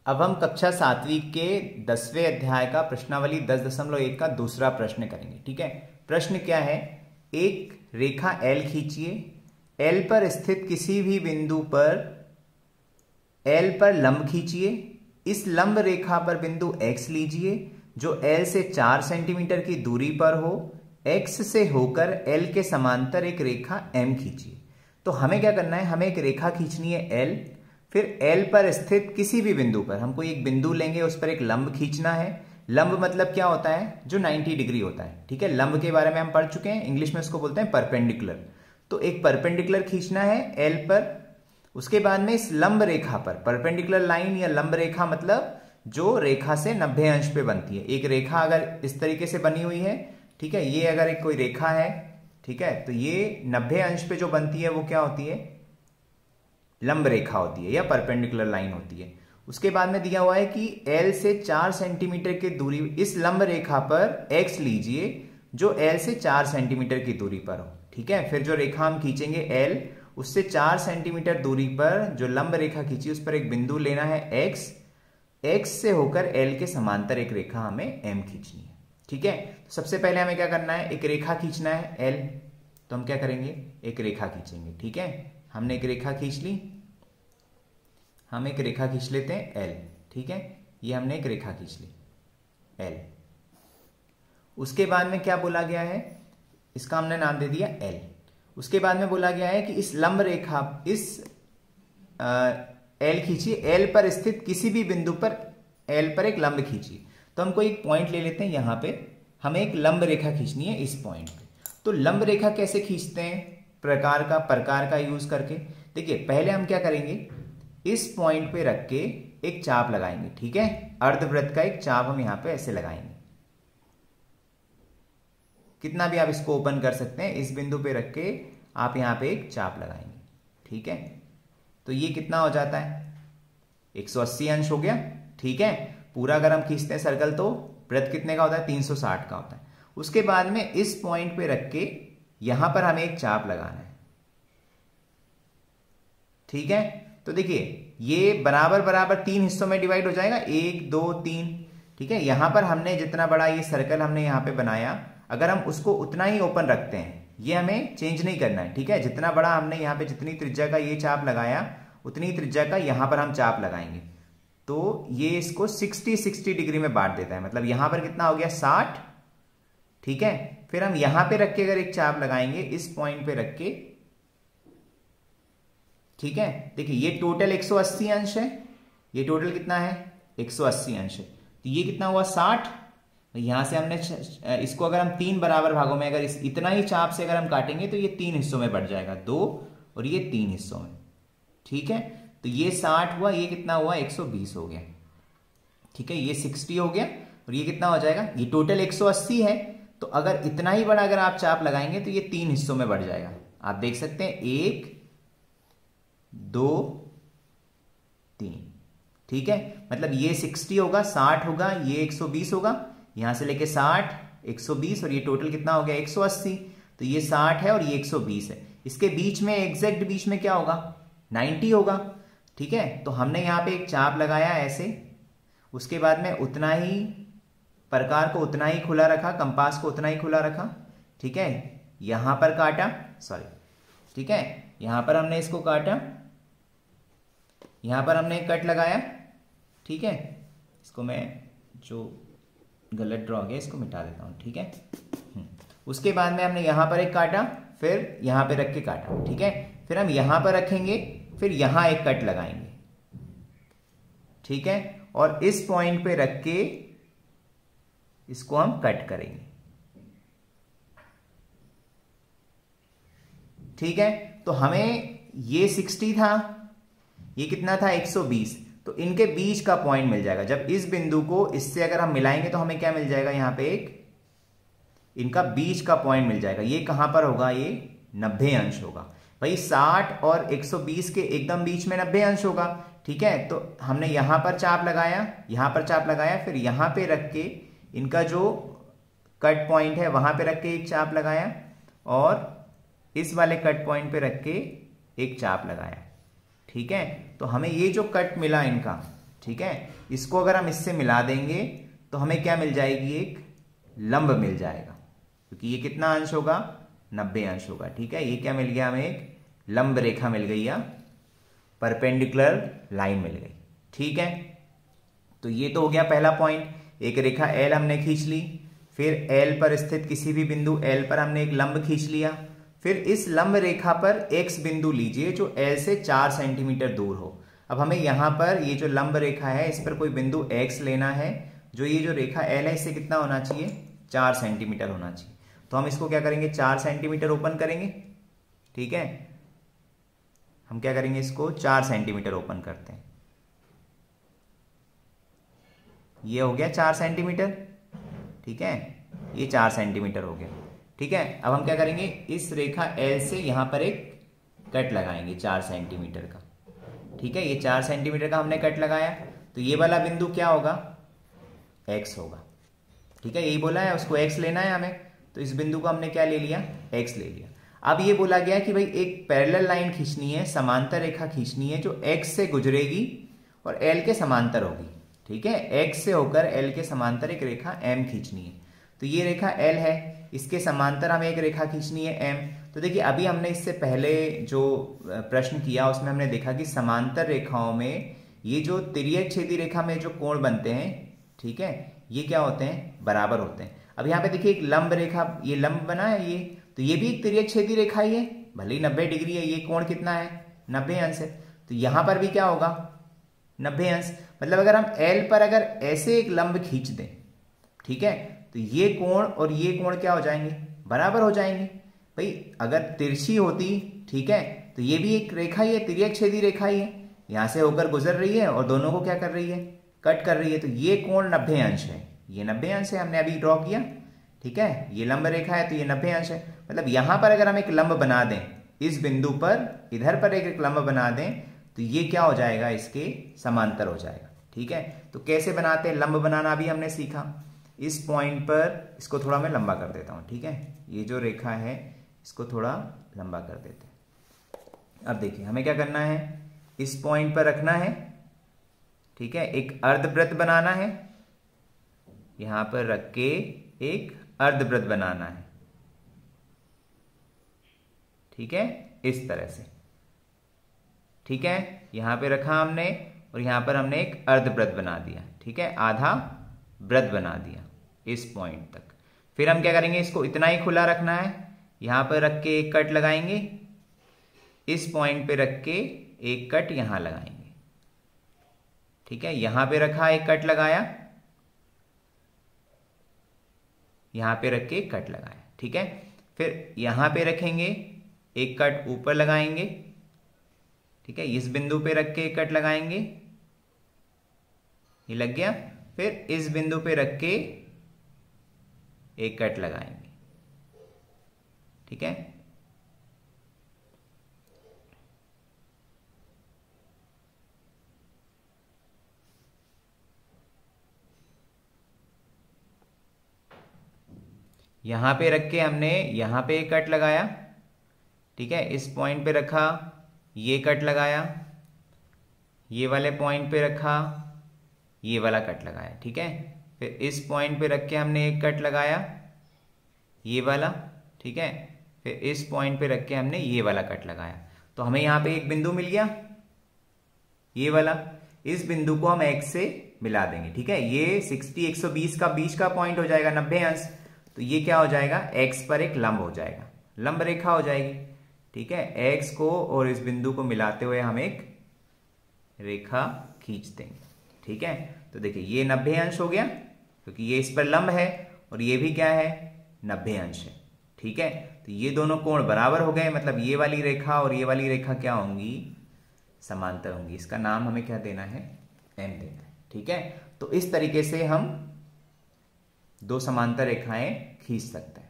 अब हम कक्षा 7वीं के 10वें अध्याय का प्रश्नावली 10.1 का दूसरा प्रश्न करेंगे। ठीक है, प्रश्न क्या है? एक रेखा L खींचिए। L पर स्थित किसी भी बिंदु पर L पर लंब खींचिए। इस लंब रेखा पर बिंदु X लीजिए जो L से 4 सेंटीमीटर की दूरी पर हो। X से होकर L के समांतर एक रेखा M खींचिए। तो हमें क्या करना है? हमें एक रेखा खींचनी है L, फिर L पर स्थित किसी भी बिंदु पर हमको एक बिंदु लेंगे, उस पर एक लंब खींचना है। लंब मतलब क्या होता है? जो 90 डिग्री होता है। ठीक है, लंब के बारे में हम पढ़ चुके हैं, इंग्लिश में उसको बोलते हैं परपेंडिकुलर। तो एक परपेंडिकुलर खींचना है L पर। उसके बाद में इस लंब रेखा पर, परपेंडिकुलर लाइन या लंब रेखा मतलब जो रेखा से 90 अंश पे बनती है। एक रेखा अगर इस तरीके से बनी हुई है, ठीक है, ये अगर एक कोई रेखा है, ठीक है, तो ये 90 अंश पे जो बनती है वो क्या होती है? लंब रेखा होती है या परपेंडिकुलर लाइन होती है। उसके बाद में दिया हुआ है कि L से 4 सेंटीमीटर की दूरी, इस लंब रेखा पर X लीजिए जो L से 4 सेंटीमीटर की दूरी पर हो। ठीक है, फिर जो रेखा हम खींचेंगे L, उससे 4 सेंटीमीटर दूरी पर जो लंब रेखा खींची उस पर एक बिंदु लेना है X। X से होकर L के समांतर एक रेखा हमें M खींचनी है। ठीक है, तो सबसे पहले हमें क्या करना है? एक रेखा खींचना है L। तो हम क्या करेंगे? एक रेखा खींचेंगे। ठीक है, हमने एक रेखा खींच ली। हम एक रेखा खींच लेते हैं L। ठीक है, ये हमने एक रेखा खींच ली L। उसके बाद में क्या बोला गया है? इसका हमने नाम दे दिया L। उसके बाद में बोला गया है कि इस लंब रेखा, इस L खींचिए, L पर स्थित किसी भी बिंदु पर L पर एक लंब खींचिए। तो हमको एक पॉइंट ले लेते हैं, यहां पे हमें एक लंब रेखा खींचनी है इस पॉइंट पे। तो लंब रेखा कैसे खींचते हैं? प्रकार का यूज करके। देखिए, पहले हम क्या करेंगे? इस पॉइंट पे रख के एक चाप लगाएंगे। ठीक है, अर्धवृत्त का एक चाप हम यहां पे ऐसे लगाएंगे। कितना भी आप इसको ओपन कर सकते हैं। इस बिंदु पे रख के आप यहां पे एक चाप लगाएंगे। ठीक है, तो ये कितना हो जाता है? 180 अंश हो गया। ठीक है, पूरा अगर हम खींचते हैं सर्कल तो वृत्त कितने का होता है? 360 का होता है। उसके बाद में इस पॉइंट पे रख के यहां पर हमें एक चाप लगाना है। ठीक है, तो देखिए ये बराबर बराबर 3 हिस्सों में डिवाइड हो जाएगा, 1 2 3। ठीक है, यहां पर हमने जितना बड़ा ये सर्कल हमने यहां पे बनाया, अगर हम उसको उतना ही ओपन रखते हैं, ये हमें चेंज नहीं करना है। ठीक है, जितना बड़ा हमने यहां पे, जितनी त्रिज्या का ये चाप लगाया, उतनी त्रिज्या का यहां पर हम चाप लगाएंगे। तो ये इसको 60 डिग्री में बांट देता है। मतलब यहां पर कितना हो गया? 60। ठीक है, फिर हम यहां पे रख के अगर एक चाप लगाएंगे, इस पॉइंट पे रख के, ठीक है, देखिए ये टोटल 180 अंश है। ये टोटल कितना है? 180 अंश है। तो ये कितना हुआ? 60। यहां से हमने इसको अगर हम 3 बराबर भागों में, अगर इतना ही चाप से अगर हम काटेंगे तो ये 3 हिस्सों में बढ़ जाएगा, 2 और ये 3 हिस्सों में। ठीक है, तो ये 60 हुआ, ये कितना हुआ? 120 हो गया। ठीक है, ये 60 हो गया और ये कितना हो जाएगा? ये टोटल 180 है। तो अगर इतना ही बड़ा अगर आप चाप लगाएंगे तो ये 3 हिस्सों में बढ़ जाएगा। आप देख सकते हैं, 1 2 3। ठीक है, मतलब ये 60 होगा, 60 होगा, ये 120 होगा, यहां से लेके 60 120 और ये टोटल कितना हो गया? 180। तो ये 60 है और ये 120 है। इसके बीच में, एग्जैक्ट बीच में क्या होगा? 90 होगा। ठीक है, तो हमने यहां पे एक चाप लगाया ऐसे। उसके बाद में उतना ही प्रकार को उतना ही खुला रखा, कंपास को उतना ही खुला रखा। ठीक है, यहां पर काटा, सॉरी, ठीक है, यहां पर हमने इसको काटा, यहां पर हमने एक कट लगाया। ठीक है, इसको मैं जो गलत ड्रॉ गया इसको मिटा देता हूं। ठीक है, उसके बाद में हमने यहां पर एक काटा, फिर यहां पे रख के काटा। ठीक है, फिर हम यहां पर रखेंगे, फिर यहां एक कट लगाएंगे। ठीक है, और इस पॉइंट पे रख के इसको हम कट करेंगे। ठीक है, तो हमें ये 60 था, ये कितना था? 120। तो इनके बीच का पॉइंट मिल जाएगा। जब इस बिंदु को इससे अगर हम मिलाएंगे तो हमें क्या मिल जाएगा? यहां पे एक इनका बीच का पॉइंट मिल जाएगा। ये कहां पर होगा? ये 90 अंश होगा। भाई 60 और 120 के एकदम बीच में 90 अंश होगा। ठीक है, तो हमने यहां पर चाप लगाया, यहां पर चाप लगाया, फिर यहां पे रख के इनका जो कट पॉइंट है वहां पे रख के एक चाप लगाया और इस वाले कट पॉइंट पे रख के एक चाप लगाया। ठीक है, तो हमें ये जो कट मिला इनका, ठीक है। इसको अगर हम इससे मिला देंगे तो हमें क्या मिल जाएगी, एक लंब मिल जाएगा, क्योंकि ये कितना अंश होगा, 90 अंश होगा। ठीक है, ये क्या मिल गया हमें, एक लंब रेखा मिल गई या परपेंडिकुलर लाइन मिल गई। ठीक है, तो ये तो हो गया पहला पॉइंट, एक रेखा एल हमने खींच ली, फिर एल पर स्थित किसी भी बिंदु एल पर हमने एक लंब खींच लिया, फिर इस लंब रेखा पर एक्स बिंदु लीजिए जो एल से 4 सेंटीमीटर दूर हो। अब हमें यहां पर ये जो लंब रेखा है इस पर कोई बिंदु एक्स लेना है, जो ये जो रेखा एल है इससे कितना होना चाहिए, 4 सेंटीमीटर होना चाहिए। तो हम इसको क्या करेंगे, 4 सेंटीमीटर ओपन करेंगे। ठीक है, हम क्या करेंगे, इसको 4 सेंटीमीटर ओपन करते हैं। ये हो गया 4 सेंटीमीटर। ठीक है, ये 4 सेंटीमीटर हो गया। ठीक है, अब हम क्या करेंगे, इस रेखा एल से यहां पर एक कट लगाएंगे 4 सेंटीमीटर का। ठीक है, ये 4 सेंटीमीटर का हमने कट लगाया, तो ये वाला बिंदु क्या होगा, एक्स होगा। ठीक है, यही बोला है, उसको एक्स लेना है हमें, तो इस बिंदु को हमने क्या ले लिया, एक्स ले लिया। अब ये बोला गया कि भाई एक पैरेलल लाइन खींचनी है, समांतर रेखा खींचनी है जो एक्स से गुजरेगी और एल के समांतर होगी। ठीक है, एक्स से होकर एल के समांतर एक रेखा एम खींचनी है। तो ये रेखा एल है, इसके समांतर हमें एक रेखा खींचनी है एम। तो देखिए अभी हमने इससे पहले जो प्रश्न किया उसमें हमने देखा कि समांतर रेखाओं में ये जो तिर्यक छेदी रेखा में जो कोण बनते हैं, ठीक है, ये क्या होते हैं, बराबर होते हैं। अब यहाँ पे देखिए एक लंब रेखा, ये लंब बना है ये, तो ये भी एक तिर्यक छेदी रेखा ही है, भले ही 90 डिग्री है, ये कोण कितना है, 90 अंश है। तो यहां पर भी क्या होगा, 90 अंश। मतलब अगर हम एल पर अगर ऐसे एक लंब खींच दें, ठीक है, तो ये कोण और ये कोण क्या हो जाएंगे, बराबर हो जाएंगे। भाई अगर तिरछी होती, ठीक है, तो ये भी एक रेखा ही है, तिर्यक छेदी रेखा ही है, यहां से होकर गुजर रही है और दोनों को क्या कर रही है, कट कर रही है। तो ये कोण 90 अंश है, ये 90 अंश है, हमने अभी ड्रॉ किया। ठीक है, ये लंब रेखा है तो ये 90 अंश है। मतलब यहां पर अगर हम एक लंब बना दें, इस बिंदु पर इधर पर एक लंब बना दें, तो ये क्या हो जाएगा, इसके समांतर हो जाएगा। ठीक है, तो कैसे बनाते हैं, लंब बनाना भी हमने सीखा। इस पॉइंट पर इसको थोड़ा मैं लंबा कर देता हूं। ठीक है, ये जो रेखा है इसको थोड़ा लंबा कर देते हैं। अब देखिए हमें क्या करना है, इस पॉइंट पर रखना है। ठीक है, एक अर्धवृत्त बनाना है, यहां पर रख के एक अर्धवृत्त बनाना है। ठीक है, इस तरह से। ठीक है, यहां पे रखा हमने और यहां पर हमने एक अर्धवृत्त बना दिया। ठीक है, आधा वृत्त बना दिया इस पॉइंट तक। फिर हम क्या करेंगे, इसको इतना ही खुला रखना है, यहां पर रख के एक कट लगाएंगे, इस पॉइंट पे रख के एक कट यहां लगाएंगे। ठीक है, यहां पे रखा एक कट लगाया, यहां पे रख के एक कट लगाया। ठीक है, फिर यहां पे रखेंगे, एक कट ऊपर लगाएंगे। ठीक है, इस बिंदु पे रख के एक कट लगाएंगे, ये लग गया। फिर इस बिंदु पे रख के एक कट लगाएंगे। ठीक है, यहां पे रख के हमने यहां पे एक कट लगाया। ठीक है, इस पॉइंट पे रखा, ये कट लगाया, ये वाले पॉइंट पे रखा, ये वाला कट लगाया। ठीक है, फिर इस पॉइंट पे रख के हमने एक कट लगाया, ये वाला। ठीक है, फिर इस पॉइंट पे रख के हमने ये वाला कट लगाया। तो हमें यहां पे एक बिंदु मिल गया, ये वाला। इस बिंदु को हम एक्स से मिला देंगे। ठीक है, ये 60 120 का बीच का पॉइंट हो जाएगा, 90 अंश। तो ये क्या हो जाएगा, एक्स पर एक लंब हो जाएगा, लंब रेखा हो जाएगी। ठीक है, एक्स को और इस बिंदु को मिलाते हुए हम एक रेखा खींच देंगे। ठीक है, तो देखिए ये 90 अंश हो गया, क्योंकि ये इस पर लंब है और ये भी क्या है, 90 अंश है। ठीक है, तो ये दोनों कोण बराबर हो गए, मतलब ये वाली रेखा और ये वाली रेखा क्या होंगी, समांतर होंगी। इसका नाम हमें क्या देना है, एम देना है। ठीक है, तो इस तरीके से हम दो समांतर रेखाएं खींच सकते हैं।